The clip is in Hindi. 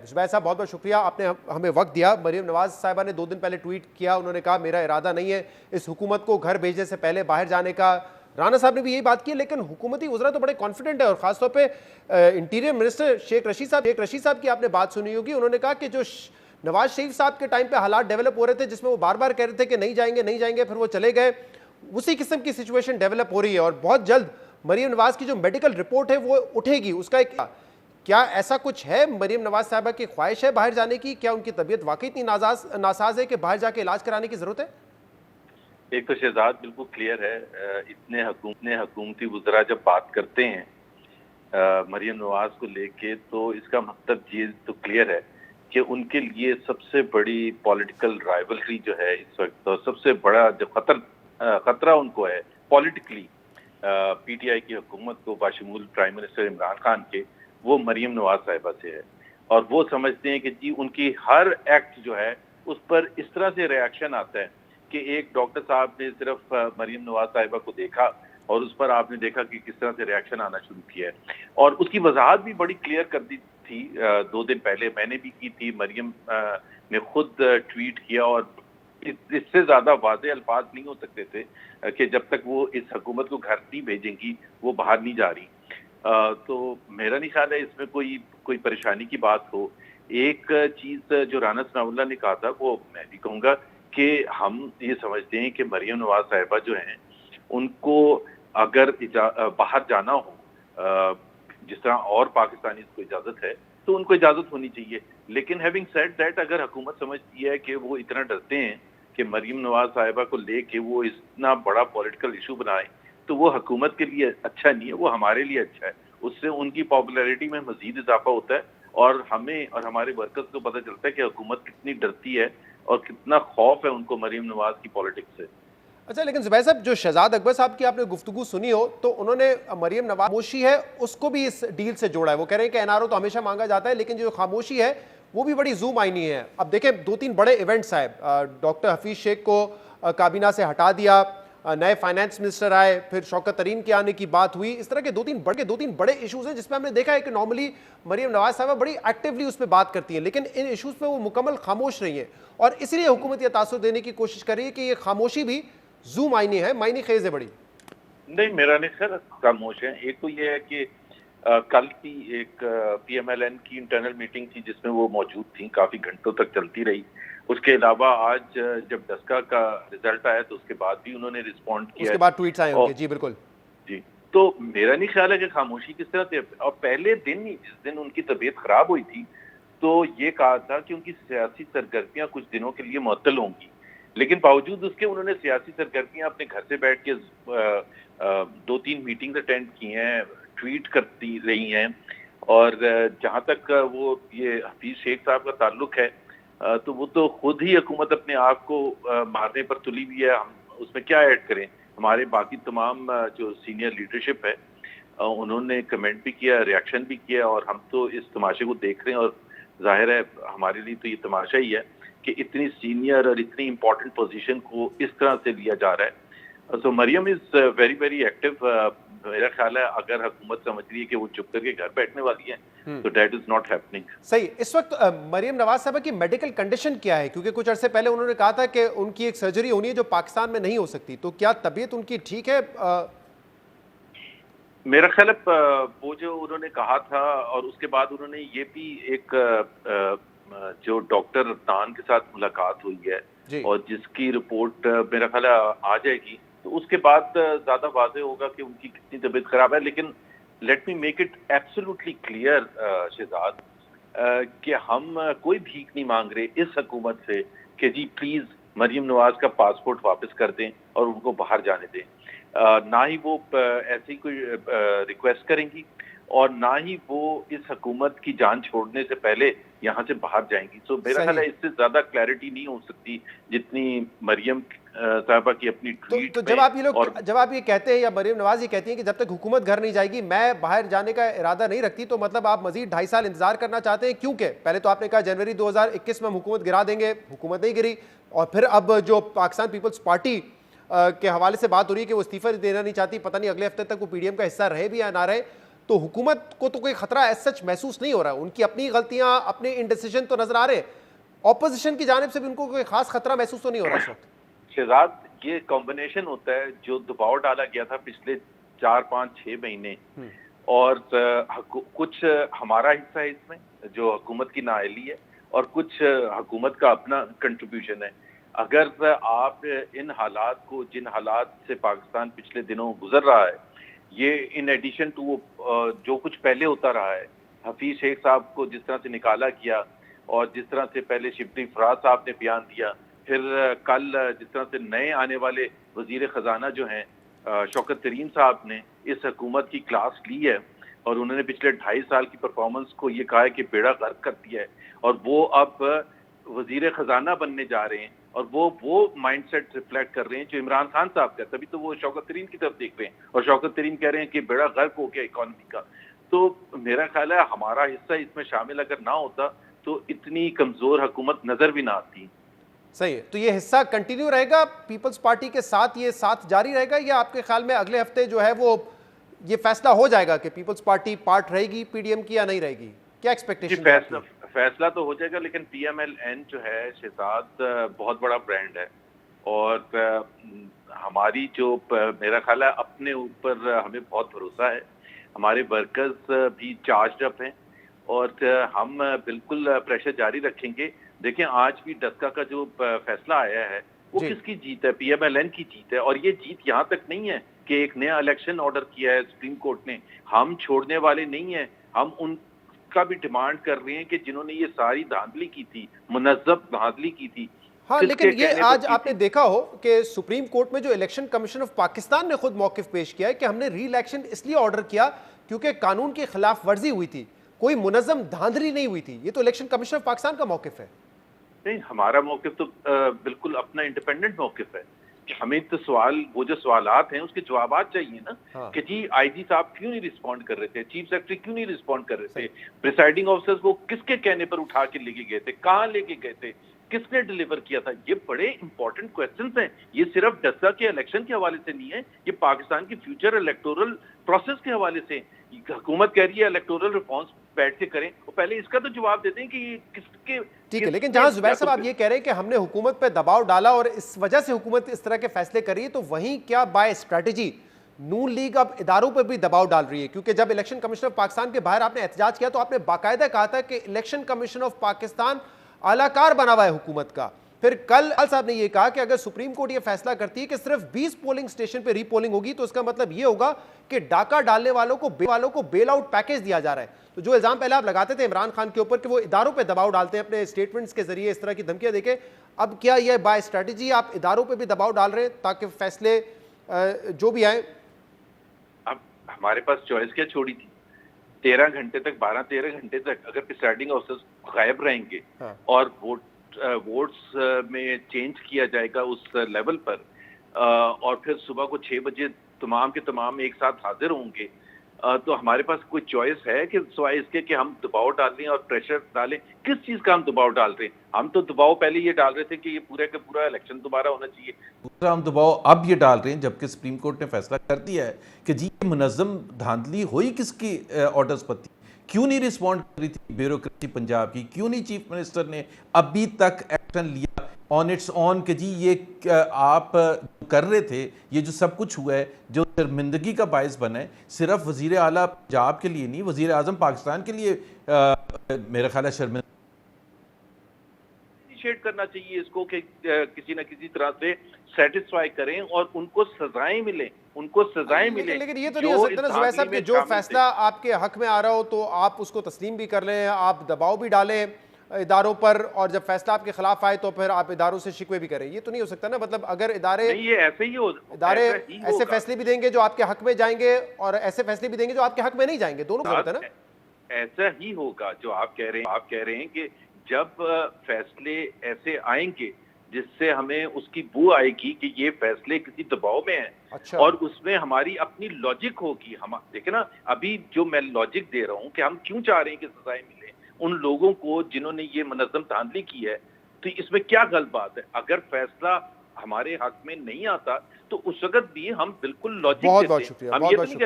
जुबैर साहब, बहुत बहुत शुक्रिया, आपने हमें वक्त दिया। मरीम नवाज साहिबा ने 2 दिन पहले ट्वीट किया, उन्होंने कहा मेरा इरादा नहीं है इस हुकूमत को घर भेजने से पहले बाहर जाने का। राना साहब ने भी यही बात की, लेकिन हुकूमती वज़रा तो बड़े कॉन्फिडेंट है, और खासतौर पे इंटीरियर मिनिस्टर शेख रशीद साहब की आपने बात सुनी होगी। उन्होंने कहा कि जो नवाज शरीफ साहब के टाइम पे हालात डेवलप हो रहे थे, जिसमें वो बार बार कह रहे थे कि नहीं जाएंगे नहीं जाएंगे, फिर वो चले गए, उसी किस्म की सिचुएशन डेवलप हो रही है और बहुत जल्द मरीम नवाज की जो मेडिकल रिपोर्ट है वो उठेगी। उसका एक क्या ऐसा कुछ है, मरीम नवाज साहिबा की ख्वाहिश है बाहर जाने की? क्या उनकी तबीयत वाकई इतनी नासाज है कि बाहर जाके इलाज कराने की जरूरत है? एक तो शहजाद बिल्कुल क्लियर है, इतने हुकूमती वज़रा जब बात करते हैं मरीम नवाज को लेके, तो इसका मतलब ये तो क्लियर है कि उनके लिए सबसे बड़ी पॉलिटिकल राइवलरी जो है इस वक्त, तो सबसे बड़ा जो खतरा उनको है पॉलिटिकली पीटीआई की हुकूमत को बाशमूल प्राइम मिनिस्टर इमरान खान के, वो मरीम नवाज साहिबा से है। और वो समझते हैं कि जी उनकी हर एक्ट जो है उस पर इस तरह से रिएक्शन आता है कि एक डॉक्टर साहब ने सिर्फ मरीम नवाज साहिबा को देखा और उस पर आपने देखा कि किस तरह से रिएक्शन आना शुरू किया है। और उसकी वजाहत भी बड़ी क्लियर कर दी थी 2 दिन पहले, मैंने भी की थी, मरीम ने खुद ट्वीट किया, और इससे ज्यादा वाज़ेह अल्फाज नहीं हो सकते थे कि जब तक वो इस हुकूमत को घर नहीं भेजेंगी वो बाहर नहीं जा रही। तो मेरा नहीं ख्याल है इसमें कोई परेशानी की बात हो। एक चीज जो राना सनाउल्लाह ने कहा था वो मैं भी कहूँगा कि हम ये समझते हैं कि मरीम नवाज साहिबा जो हैं उनको अगर बाहर जाना हो, जिस तरह और पाकिस्तानी को इजाजत है, तो उनको इजाजत होनी चाहिए। लेकिन हैविंग सेड दैट, अगर हुकूमत समझती है कि वो इतना डरते हैं कि मरीम नवाज साहिबा को लेके वो इतना बड़ा पॉलिटिकल इशू बनाए, तो वो हुकूमत के लिए अच्छा नहीं है, वो हमारे लिए अच्छा है। उससे उनकी पॉपुलैरिटी में मजीद इजाफा होता है और हमें और हमारे वर्कर्स को पता चलता है कि हुकूमत कितनी डरती है और कितना खौफ है उनको मरीम नवाज की पॉलिटिक्स से। अच्छा, लेकिन जुबैर साहब, जो शहजाद अकबर साहब की आपने गुफ्तगू सुनी हो, तो उन्होंने मरीम नवाज खामोशी है उसको भी इस डील से जोड़ा है। वो कह रहे हैं कि एनआरओ तो हमेशा मांगा जाता है, लेकिन जो खामोशी है वो भी बड़ी जूम आईनी है। अब देखें, 2-3 बड़े इवेंट्स आए, डॉक्टर हफीज शेख को काबीना से हटा दिया, नए फाइनेंस मिनिस्टर आए, फिर शौकत तरीन के आने की बात हुई। इस तरह के 2-3 बड़े इशूज हैं जिसमें हमने देखा है कि नॉर्मली मरीम नवाज साहबा बड़ी एक्टिवली उस पर बात करती हैं, लेकिन इन इशूज पे वो मुकम्मल खामोश रही हैं और इसलिए हुकूमत यह तासुर देने की कोशिश कर रही है कि ये खामोशी भी जूम आईनी है, मायनी खेज है बड़ी। नहीं, मेरा नहीं सर, खामोश है। एक तो ये है कि कल की एक पीएमएलएन की इंटरनल मीटिंग थी जिसमें वो मौजूद थी, काफी घंटों तक चलती रही। उसके अलावा आज जब डस्का का रिजल्ट आया तो उसके बाद भी उन्होंने रिस्पॉन्ड किया, उसके बाद ट्वीट्स आए होंगे। जी बिल्कुल जी। तो मेरा नहीं ख्याल है कि खामोशी किस तरह से, और पहले दिन ही जिस दिन उनकी तबीयत खराब हुई थी तो ये कहा था कि उनकी सियासी सरगर्मियां कुछ दिनों के लिए मुअत्तल होंगी, लेकिन बावजूद उसके उन्होंने सियासी सरगर्मियां अपने घर से बैठ के 2-3 मीटिंग अटेंड की हैं, ट्वीट करती रही हैं। और जहां तक वो ये हफीज शेख साहब का ताल्लुक है, तो वो तो खुद ही हुकूमत अपने आप को मारने पर तुली हुई है। हम उसमें क्या ऐड करें? हमारे बाकी तमाम जो सीनियर लीडरशिप है उन्होंने कमेंट भी किया, रिएक्शन भी किया, और हम तो इस तमाशे को देख रहे हैं। और जाहिर है हमारे लिए तो ये तमाशा ही है कि इतनी सीनियर और इतनी इंपॉर्टेंट पोजीशन को इस तरह से लिया जा रहा है। So Mariam is very very active. मेरा ख्याल है अगर हुकूमत समझ रही है कि वो चुप करके घर बैठने वाली है तो दैट इज नॉट हैपनिंग। सही। इस वक्त मरियम नवाज साहबा की मेडिकल कंडीशन क्या है? क्योंकि कुछ अरसे पहले उन्होंने कहा था कि उनकी एक सर्जरी होनी है जो पाकिस्तान में नहीं हो सकती, तो क्या तबीयत उनकी ठीक है? मेरा ख्याल है वो जो उन्होंने कहा था, और उसके बाद उन्होंने ये भी एक जो डॉक्टर अदनान के साथ मुलाकात हुई है और जिसकी रिपोर्ट मेरा ख्याल है आ जाएगी, तो उसके बाद ज्यादा वाज़ेह होगा कि उनकी कितनी तबीयत खराब है। लेकिन let me make it absolutely clear Shehzad, कि हम कोई भीख नहीं मांग रहे इस हुकूमत से कि जी प्लीज मरीम नवाज का पासपोर्ट वापस कर दें और उनको बाहर जाने दें। ना ही वो ऐसी कोई रिक्वेस्ट करेंगी और ना ही वो इस हुकूमत की जान छोड़ने से पहले यहाँ से बाहर जाएंगी। तो मेरा ख्याल है इससे ज्यादा क्लैरिटी नहीं हो सकती जितनी मरियम साहबा की अपनी ट्वीट तो जब आप ये कहते हैं या मरियम नवाज ये कहती हैं कि जब तक हुकूमत घर नहीं जाएगी मैं बाहर जाने का इरादा नहीं रखती, तो मतलब आप मजीद 2.5 साल इंतजार करना चाहते हैं? क्योंकि पहले तो आपने कहा जनवरी 2021 में हम हुकूमत गिरा देंगे, हुकूमत नहीं गिरी, और फिर अब जो पाकिस्तान पीपल्स पार्टी के हवाले से बात हो रही है कि वो इस्तीफा देना नहीं चाहती, पता नहीं अगले हफ्ते तक वो पीडीएम का हिस्सा रहे भी या ना रहे। तो हुकूमत को तो कोई खतरा एज सच महसूस नहीं हो रहा है। उनकी अपनी गलतियां, अपने इनडिसीजन तो नजर आ रहे हैं, ऑपोजिशन की जानिब से भी उनको कोई खास खतरा महसूस तो नहीं हो रहा इस वक्त। शहजाद, ये कॉम्बिनेशन होता है जो दबाव डाला गया था पिछले 4-5-6 महीने, और कुछ हमारा हिस्सा है इसमें जो हुकूमत की नाअहली है, और कुछ हुकूमत का अपना कंट्रीब्यूशन है। अगर आप इन हालात को, जिन हालात से पाकिस्तान पिछले दिनों गुजर रहा है, ये इन एडिशन टू जो कुछ पहले होता रहा है, हफीज शेख साहब को जिस तरह से निकाला गया, और जिस तरह से पहले शिबली फराज साहब ने बयान दिया, फिर कल जिस तरह से नए आने वाले वजीर खजाना जो हैं शौकत तरीन साहब ने इस हुकूमत की क्लास ली है, और उन्होंने पिछले 2.5 साल की परफॉर्मेंस को ये कहा है कि बेड़ा गर्क कर दिया है, और वो अब वजीर खजाना बनने जा रहे हैं, और वो माइंडसेट रिफ्लेक्ट कर रहे हैं जो इमरान खान साहब का। तभी तो वो शौकत तरीन की तरफ देख रहे हैं, और शौकत तरीन कह रहे हैं कि बेड़ा गर्क हो गया इकॉनमी का। तो मेरा ख्याल है हमारा हिस्सा इसमें शामिल अगर ना होता तो इतनी कमजोर हुकूमत नजर भी ना आती। सही है, तो ये हिस्सा कंटिन्यू रहेगा पीपल्स पार्टी के साथ, ये साथ जारी रहेगा, या आपके ख्याल में अगले हफ्ते जो है वो ये फैसला हो जाएगा कि पीपल्स पार्टी पार्ट रहेगी पीडीएम की या नहीं रहेगी? क्या एक्सपेक्टेशन? फैसला तो हो जाएगा, लेकिन पीएमएलएन जो है शहजाद बहुत बड़ा ब्रांड है, और हमारी जो मेरा ख्याल है अपने ऊपर हमें बहुत भरोसा है, हमारे वर्कर्स भी चार्ज अप हैं, और हम बिल्कुल प्रेशर जारी रखेंगे। देखें, आज भी डस्का का जो फैसला आया है वो किसकी जीत है? पीएमएलएन की जीत है, और ये जीत यहाँ तक नहीं है कि एक नया इलेक्शन ऑर्डर किया है सुप्रीम कोर्ट ने। हम छोड़ने वाले नहीं है, हम उनका भी डिमांड कर रहे हैं कि जिन्होंने ये सारी धांधली की थी, मुनज़्ज़म धांधली की थी। हाँ, लेकिन ये आज आपने देखा हो कि सुप्रीम कोर्ट में जो इलेक्शन कमीशन ऑफ पाकिस्तान ने खुद मौकिफ पेश किया है कि हमने री इलेक्शन इसलिए ऑर्डर किया क्योंकि कानून की खिलाफ वर्जी हुई थी, कोई मुनज़्ज़म धांधली नहीं हुई थी। ये तो इलेक्शन कमीशन ऑफ पाकिस्तान का मौकिफ है। नहीं, हमारा मौकिफ तो बिल्कुल अपना इंडिपेंडेंट मौकिफ है कि हमें तो वो जो सवालात हैं उसके जवाब चाहिए ना। हाँ। कि जी आईजी साहब क्यों नहीं रिस्पॉन्ड कर रहे थे, चीफ सेक्रेटरी क्यों नहीं रिस्पॉन्ड कर रहे थे, प्रिसाइडिंग ऑफिसर्स को किसके कहने पर उठा के लेके गए थे, कहाँ लेके गए थे, किसने डिलीवर किया था? ये बड़े इंपॉर्टेंट क्वेश्चंस हैं। ये सिर्फ डस्का के इलेक्शन के हवाले से नहीं है, ये पाकिस्तान की फ्यूचर इलेक्टोरल प्रोसेस के हवाले से। हुकूमत कह रही है इलेक्टोरल रिफॉर्म्स बैठ के करें, तो पहले इसका तो जवाब देते हैं कि ये किसके। ठीक है, लेकिन जहां जुबैर साहब आप ये कह रहे हैं कि हमने हुकूमत पे दबाव डाला और इस वजह से हुकूमत इस तरह के फैसले कर रही है, तो वहीं क्या बाय स्ट्रैटेजी नून लीग अब इदारों पर भी दबाव डाल रही है? क्योंकि जब इलेक्शन कमीशन ऑफ पाकिस्तान के बाहर आपने एहतजाज किया तो आपने बाकायदा कहा था कि इलेक्शन कमीशन ऑफ पाकिस्तान आलाकार बना हुआ है हुकूमत का। फिर कल साहब ने यह कहा कि अगर सुप्रीम कोर्ट यह फैसला करती है कि सिर्फ 20 पोलिंग स्टेशन पे रीपोलिंग होगी तो इसका मतलब यह होगा कि डाका डालने वालों को बेल आउट पैकेज दिया जा रहा है। तो जो इल्जाम पहले आप लगाते थे इमरान खान के ऊपर कि वो इदारों पे दबाव डालते हैं अपने स्टेटमेंट्स के जरिए, इस तरह की धमकियां देके, अब क्या यह बाय स्ट्रैटेजी आप इदारों पे भी दबाव डाल रहे हैं ताकि फैसले जो भी आए? अब हमारे पास चॉइस क्या छोड़ी थी? 13 घंटे तक, 12-13 घंटे तक अगर प्रिसाइडिंग ऑफिसर्स गायब रहेंगे, हाँ। और वोट्स में चेंज किया जाएगा उस लेवल पर, और फिर सुबह को 6 बजे तमाम के तमाम एक साथ हाजिर होंगे, तो हमारे पास कोई चॉइस है कि सिवाय इसके कि हम दबाव डालें और प्रेशर डालें? किस चीज का हम दबाव डाल रहे हैं? हम तो दबाव पहले ये डाल रहे थे कि ये पूरा का पूरा इलेक्शन दोबारा होना चाहिए। दूसरा हम दबाव अब ये डाल रहे हैं जबकि सुप्रीम कोर्ट ने फैसला कर दिया है कि जी मुनज़्ज़म धांधली हुई किसकी ऑर्डर्स पर थी, क्यों नहीं रिस्पॉन्ड कर रही थी ब्यूरोक्रेसी पंजाब की, क्यों नहीं चीफ मिनिस्टर ने अभी तक एक्शन लिया ऑन इट्स ऑन कि जी ये आप कर रहे थे, ये जो सब कुछ हुआ है जो शर्मिंदगी का बायस बना है, सिर्फ वजीर आला पंजाब के लिए नहीं, वजीर आजम पाकिस्तान के लिए मेरा ख्याल है शर्मिंदा करना चाहिए इसको कि किसी न किसी तरह से सेटिस्फाई करें और उनको सजाएं मिले, उनको सजाएं मिले। लेकिन ये तो नहीं हो सकता ना जुबैर साहब कि जो फैसला आपके हक में आ रहा हो तो आप उसको तस्लीम भी कर लें, आप दबाव भी डालें इदारों पर, और जब फैसला आपके खिलाफ आए तो फिर आप इदारों से शिकवे भी करें। ये तो नहीं हो सकता ना। मतलब अगर इदारे ये ऐसे ही हो, इदारे ऐसे फैसले भी देंगे जो आपके हक में जाएंगे और ऐसे फैसले भी देंगे जो आपके हक में नहीं जाएंगे, दोनों गलत है ना। ऐसा ही होगा जो आप कह रहे हैं। आप कह रहे हैं कि जब फैसले ऐसे आएंगे जिससे हमें उसकी बू आएगी कि ये फैसले किसी दबाव में हैं, अच्छा। और उसमें हमारी अपनी लॉजिक होगी। हम देखे ना, अभी जो मैं लॉजिक दे रहा हूँ कि हम क्यों चाह रहे हैं कि सजाएं मिले उन लोगों को जिन्होंने ये मुनज़्ज़म धांधली की है, तो इसमें क्या गलत बात है? अगर फैसला हमारे हक में नहीं आता तो उस वक्त भी हम बिल्कुल लॉजिक बहुत शुक्रिया, बहुत शुक्रिया।